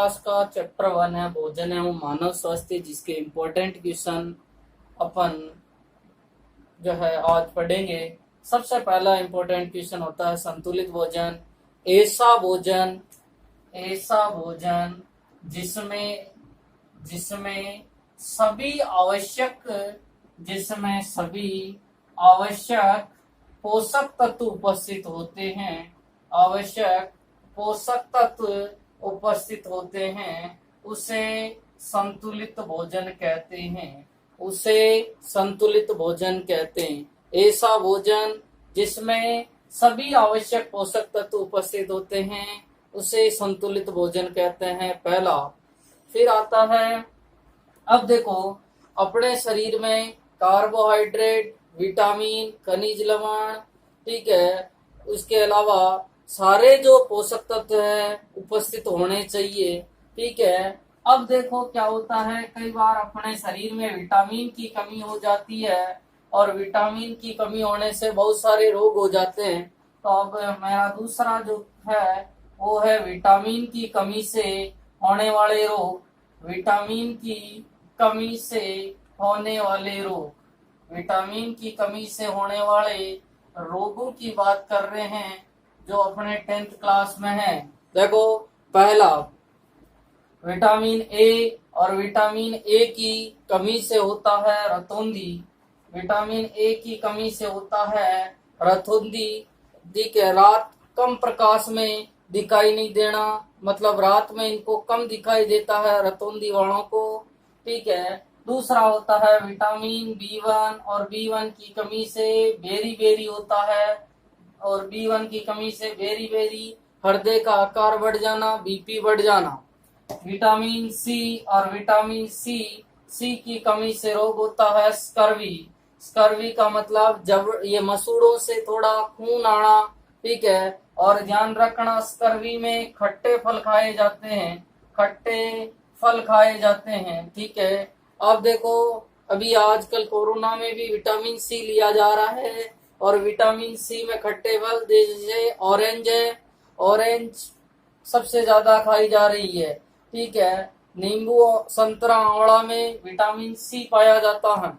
Class का chapter 1 है भोजन एवं मानव स्वास्थ्य, जिसके इम्पोर्टेंट क्वेश्चन अपन जो है आज पढ़ेंगे। सबसे पहला इम्पोर्टेंट क्वेश्चन होता है संतुलित भोजन। ऐसा भोजन जिसमें जिसमें सभी आवश्यक जिसमें सभी आवश्यक पोषक तत्व उपस्थित होते हैं। आवश्यक पोषक तत्व उपस्थित होते हैं, उसे संतुलित भोजन कहते हैं। उसे संतुलित भोजन कहते हैं। ऐसा भोजन जिसमें सभी आवश्यक पोषक तत्व उपस्थित होते हैं, उसे संतुलित भोजन कहते हैं, पहला। फिर आता है, अब देखो, अपने शरीर में कार्बोहाइड्रेट, विटामिन, खनिज लवण, ठीक है, उसके अलावा सारे जो पोषक तत्व है उपस्थित होने चाहिए, ठीक है। अब देखो क्या होता है, कई बार अपने शरीर में विटामिन की कमी हो जाती है और विटामिन की कमी होने से बहुत सारे रोग हो जाते हैं। तो अब मेरा दूसरा जो है वो है विटामिन की कमी से होने वाले रोग। विटामिन की कमी से होने वाले रोग, विटामिन की कमी से होने वाले रोगों की बात कर रहे हैं जो अपने 10th क्लास में है। देखो, पहला विटामिन ए, और विटामिन ए की कमी से होता है रतौंधी। विटामिन ए की कमी से होता है रतौंधी, ठीक है। रात कम प्रकाश में दिखाई नहीं देना, मतलब रात में इनको कम दिखाई देता है रतौंधी वालों को, ठीक है। दूसरा होता है विटामिन बी1, और बी1 की कमी से बेरी होता है, और बी1 की कमी से बेरी हृदय का आकार बढ़ जाना, बीपी बढ़ जाना। विटामिन सी, और विटामिन सी की कमी से रोग होता है स्कर्वी। स्कर्वी का मतलब जब ये मसूड़ों से थोड़ा खून आना, ठीक है। और ध्यान रखना, स्कर्वी में खट्टे फल खाए जाते हैं, खट्टे फल खाए जाते हैं, ठीक है। अब देखो, अभी आजकल कोरोना में भी विटामिन सी लिया जा रहा है, और विटामिन सी में खट्टे फल जैसे ऑरेंज है, ऑरेंज सबसे ज्यादा खाई जा रही है, ठीक है। नींबू, संतरा, आंवला में विटामिन सी पाया जाता है,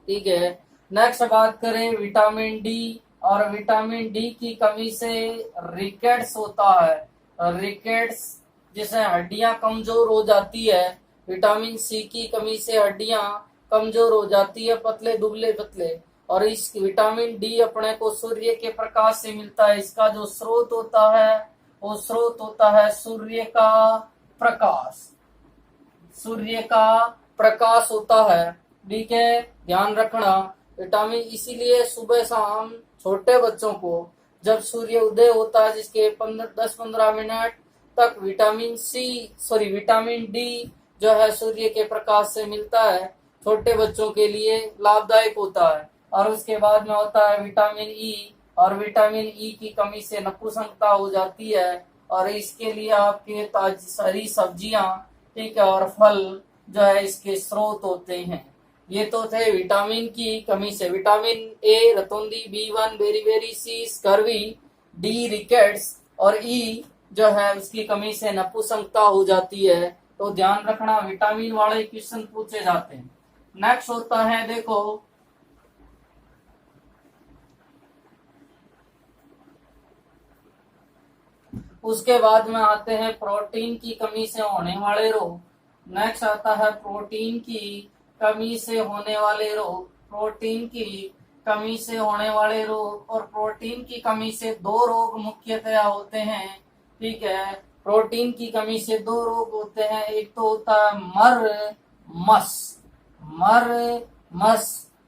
ठीक है। नेक्स्ट बात करें विटामिन डी, और विटामिन डी की कमी से रिकेट्स होता है। रिकेट्स जिससे हड्डियां कमजोर हो जाती है। विटामिन सी की कमी से हड्डियां कमजोर हो जाती है, पतले दुबले पतले। और इस विटामिन डी अपने को सूर्य के प्रकाश से मिलता है। इसका जो स्रोत होता है वो स्रोत होता है सूर्य का प्रकाश। सूर्य का प्रकाश होता है, ठीक है। ध्यान रखना, विटामिन इसीलिए सुबह शाम छोटे बच्चों को जब सूर्य उदय होता है, जिसके 10-15 मिनट तक विटामिन डी जो है सूर्य के प्रकाश से मिलता है, छोटे बच्चों के लिए लाभदायक होता है। और उसके बाद में होता है विटामिन ई, और विटामिन ई की कमी से नपुंसकता हो जाती है, और इसके लिए आपके ताजी हरी सब्जियां, ठीक है, और फल जो है इसके स्रोत होते हैं। ये तो थे विटामिन की कमी से। विटामिन ए रतौंधी, बी1 बेरी, सी स्कर्वी, डी रिकेट्स, और ई जो है उसकी कमी से नपुंसकता हो जाती है। तो ध्यान रखना, विटामिन वाले क्वेश्चन पूछे जाते हैं। नेक्स्ट होता है, देखो, उसके बाद में आते हैं प्रोटीन की कमी से होने वाले रोग। नेक्स्ट आता है प्रोटीन की कमी से होने वाले रोग। प्रोटीन की कमी से होने वाले रोग, और प्रोटीन की कमी से 2 रोग मुख्यतया होते हैं, ठीक है। प्रोटीन की कमी से 2 रोग होते हैं। एक तो होता है मरमस,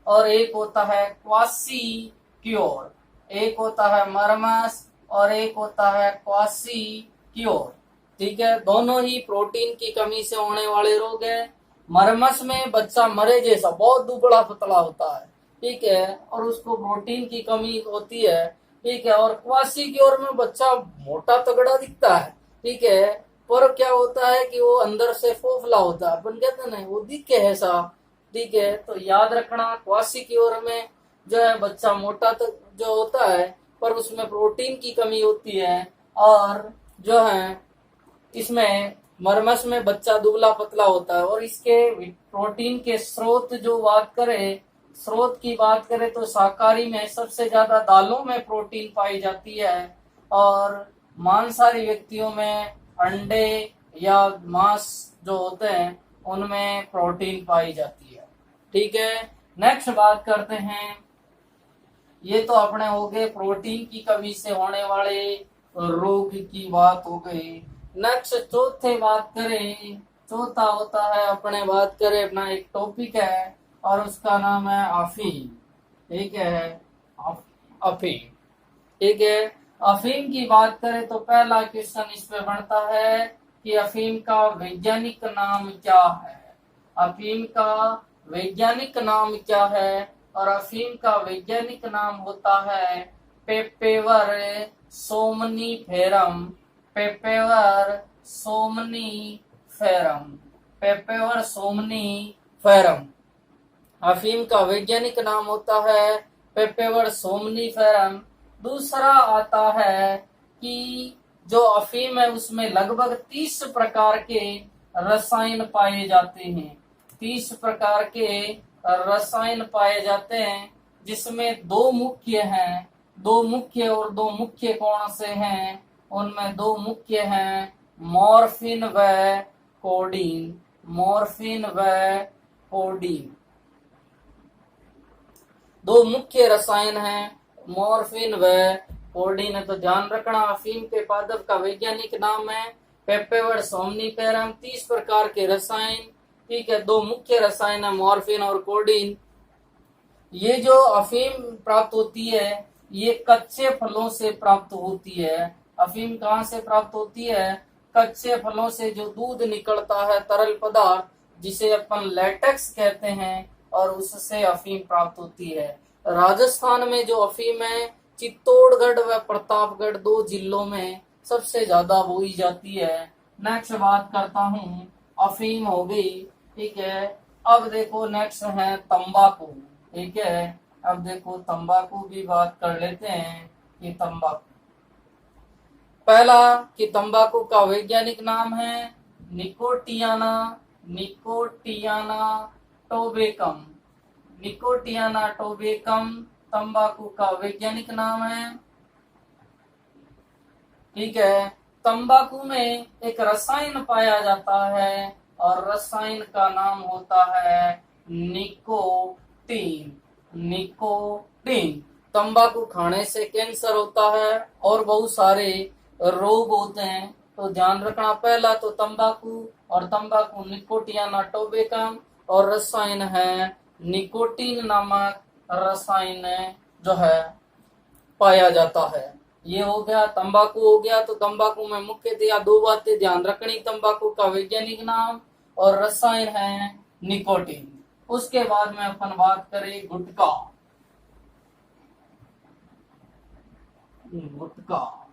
और एक होता है क्वासी-क्योर। एक होता है मरमस और एक होता है क्वासी-क्योर, ठीक है। दोनों ही प्रोटीन की कमी से होने वाले रोग हैं। मरमस में बच्चा मरे जैसा बहुत दुबला पतला होता है, ठीक है, और उसको प्रोटीन की कमी होती है, ठीक है। और क्वासी-क्योर में बच्चा मोटा तगड़ा दिखता है, ठीक है, पर क्या होता है कि वो अंदर से फोफला होता है, अपन कहते हैं ना, वो दिखे ऐसा, ठीक है। तो याद रखना, क्वासी-क्योर में जो है बच्चा मोटा जो होता है, पर उसमें प्रोटीन की कमी होती है। और जो है इसमें मरमस में बच्चा दुबला पतला होता है। और इसके प्रोटीन के स्रोत जो स्रोत की बात करें तो शाकाहारी में सबसे ज्यादा दालों में प्रोटीन पाई जाती है, और मांसाहारी व्यक्तियों में अंडे या मांस जो होते हैं उनमें प्रोटीन पाई जाती है। ठीक है, नेक्स्ट बात करते हैं। ये तो अपने हो गए प्रोटीन की कमी से होने वाले रोग की बात हो गई। नेक्स्ट चौथा होता है अपने बात करें, अपना एक टॉपिक है और उसका नाम है अफीम। ठीक है, अफीम। ठीक है, अफीम की बात करें तो पहला क्वेश्चन इस पे बनता है कि अफीम का वैज्ञानिक नाम क्या है। अफीम का वैज्ञानिक नाम क्या है? और अफीम का वैज्ञानिक नाम होता है पेपेवर सोमनीफेरम। पेपेवर सोमनीफेरम। पेपेवर सोमनीफेरम अफीम का वैज्ञानिक नाम होता है पेपेवर सोमनीफेरम। दूसरा आता है कि जो अफीम है उसमें लगभग 30 प्रकार के रसायन पाए जाते हैं। 30 प्रकार के रसायन पाए जाते हैं, जिसमें दो मुख्य हैं। दो मुख्य कौन से हैं? उनमें दो मुख्य हैं मॉर्फिन व कोडीन। मॉर्फिन व कोडीन दो मुख्य रसायन हैं, मॉर्फिन व कोडीन। तो ध्यान रखना, अफीम के पादप का वैज्ञानिक नाम है पेपेवर सोमनीफेरम। 30 प्रकार के रसायन, ठीक है, दो मुख्य रसायन है मॉर्फिन और कोडीन। ये जो अफीम प्राप्त होती है ये कच्चे फलों से प्राप्त होती है। अफीम कहाँ से प्राप्त होती है? कच्चे फलों से। जो दूध निकलता है तरल पदार्थ जिसे अपन लेटेक्स कहते हैं, और उससे अफीम प्राप्त होती है। राजस्थान में जो अफीम है चित्तौड़गढ़ व प्रतापगढ़ 2 जिलों में सबसे ज्यादा बोई जाती है। नेक्स्ट बात करता हूँ, अफीम हो गई, ठीक है। अब देखो नेक्स्ट है तंबाकू। ठीक है, अब देखो तंबाकू की बात कर लेते हैं कि तंबाकू, पहला कि तंबाकू का वैज्ञानिक नाम है निकोटियाना। निकोटियाना टोबेकम। निकोटियाना टोबेकम तंबाकू का वैज्ञानिक नाम है। ठीक है, तंबाकू में एक रसायन पाया जाता है और रसायन का नाम होता है निकोटीन। निकोटीन। तंबाकू खाने से कैंसर होता है और बहुत सारे रोग होते हैं। तो ध्यान रखना, पहला तो तंबाकू, और तंबाकू निकोटियाना टोबेकम, और रसायन है निकोटीन नामक रसायन जो है पाया जाता है। ये हो गया, तंबाकू हो गया। तो तंबाकू में मुख्यतः 2 बातें ध्यान रखनी, तंबाकू का वैज्ञानिक नाम और रसायन है निकोटीन। उसके बाद में अपन बात करें गुटखा। गुटखा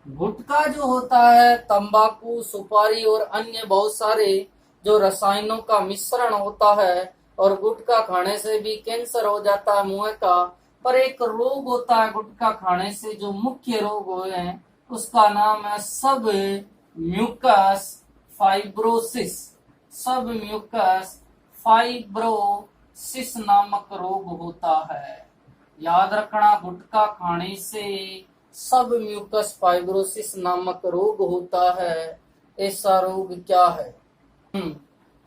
गुटखा जो होता है तंबाकू, सुपारी और अन्य बहुत सारे जो रसायनों का मिश्रण होता है, और गुटखा खाने से भी कैंसर हो जाता है मुंह का। पर एक रोग होता है गुटखा खाने से, जो मुख्य रोग हुए हैं उसका नाम है सब म्यूकस फाइब्रोसिस। सब म्यूकस फाइब्रोसिस नामक रोग होता है। याद रखना, गुटखा खाने से सब म्यूकस फाइब्रोसिस नामक रोग होता है। ऐसा रोग क्या है?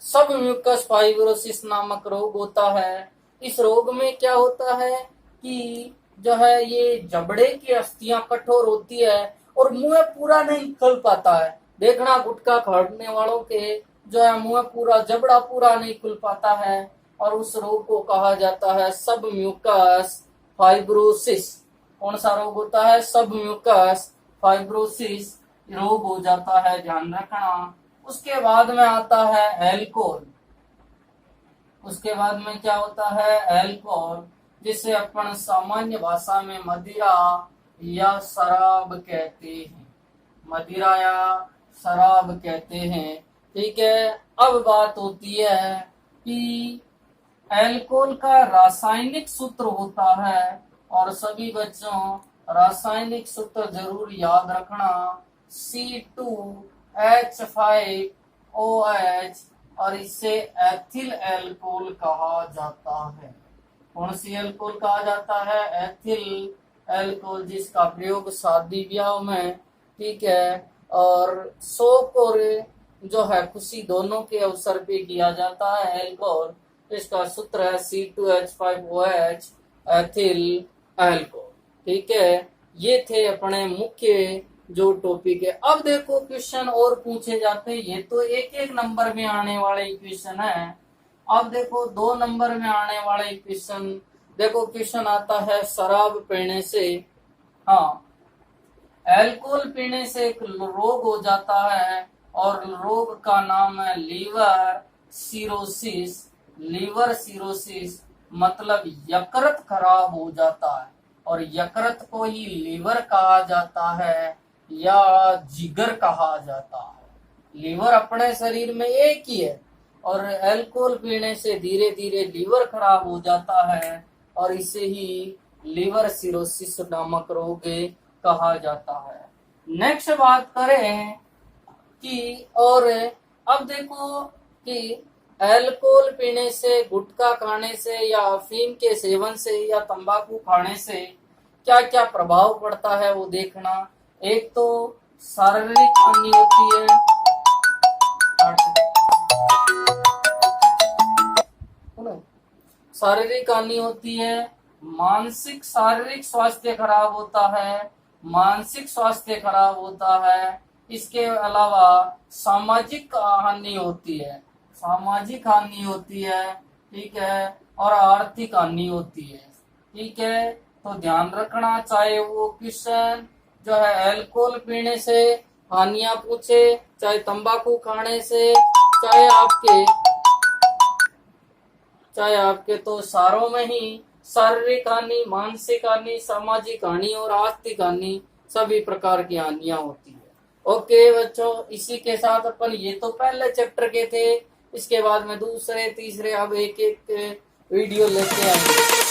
सब म्यूकस फाइब्रोसिस नामक रोग होता है। इस रोग में क्या होता है कि जो है ये जबड़े की अस्थियां कठोर होती है और मुंह पूरा नहीं खुल पाता है। देखना, गुटखा खाने वालों के जो है मुंह पूरा, जबड़ा पूरा नहीं खुल पाता है, और उस रोग को कहा जाता है सब म्यूकस फाइब्रोसिस। कौन सा रोग होता है? सब म्यूकस फाइब्रोसिस रोग हो जाता है, ध्यान रखना। उसके बाद में आता है एल्कोहल। उसके बाद में क्या होता है? एल्कोहल, जिसे अपन सामान्य भाषा में मदिरा या शराब कहते हैं। मदिरा या शराब कहते हैं। ठीक है, अब बात होती है कि एल्कोहल का रासायनिक सूत्र होता है, और सभी बच्चों रासायनिक सूत्र जरूर याद रखना। C2H5OH और इसे एथिल एल्कोहल कहा जाता है। कौन सी एल्कोहल कहा जाता है? एथिल एल्कोहल, जिसका प्रयोग शादी ब्याह में, ठीक है, और शोक और जो है खुशी दोनों के अवसर पे किया जाता है एल्कोहल। इसका सूत्र है C2H5OH एथिल एल्कोहल। ठीक है, ये थे अपने मुख्य जो टॉपिक है। अब देखो क्वेश्चन और पूछे जाते हैं, ये तो एक एक नंबर में आने वाले क्वेश्चन है। अब देखो 2 नंबर में आने वाले क्वेश्चन, देखो क्वेश्चन आता है शराब पीने से, हाँ, अल्कोहल पीने से एक रोग हो जाता है और रोग का नाम है लीवर सिरोसिस। लीवर सिरोसिस मतलब यकृत खराब हो जाता है, और यकृत को ही लीवर कहा जाता है या जिगर कहा जाता है। लीवर अपने शरीर में एक ही है, और अल्कोहल पीने से धीरे धीरे लीवर खराब हो जाता है, और इसे ही लीवर सिरोसिस नामक रोग कहा जाता है। नेक्स्ट बात करें कि, और अब देखो कि अल्कोहल पीने से, गुटखा खाने से, या अफीम के सेवन से, या तंबाकू खाने से क्या क्या प्रभाव पड़ता है वो देखना। एक तो शारीरिक हानि होती है, शारीरिक हानि होती है, मानसिक शारीरिक स्वास्थ्य खराब होता है, मानसिक स्वास्थ्य खराब होता है। इसके अलावा सामाजिक हानि होती है, सामाजिक हानि होती है, ठीक है, और आर्थिक हानि होती है। ठीक है, तो ध्यान रखना, चाहे वो क्वेश्चन जो है अल्कोहल पीने से हानियां पूछे, चाहे तंबाकू खाने से, चाहे आपके तो सारों में ही शारीरिक हानि, मानसिक हानि, सामाजिक हानि और आर्थिक हानि, सभी प्रकार की हानियां होती है। ओके बच्चों, इसी के साथ अपन, ये तो पहले चैप्टर के थे, इसके बाद में दूसरे तीसरे अब एक एक वीडियो लेते आएंगे।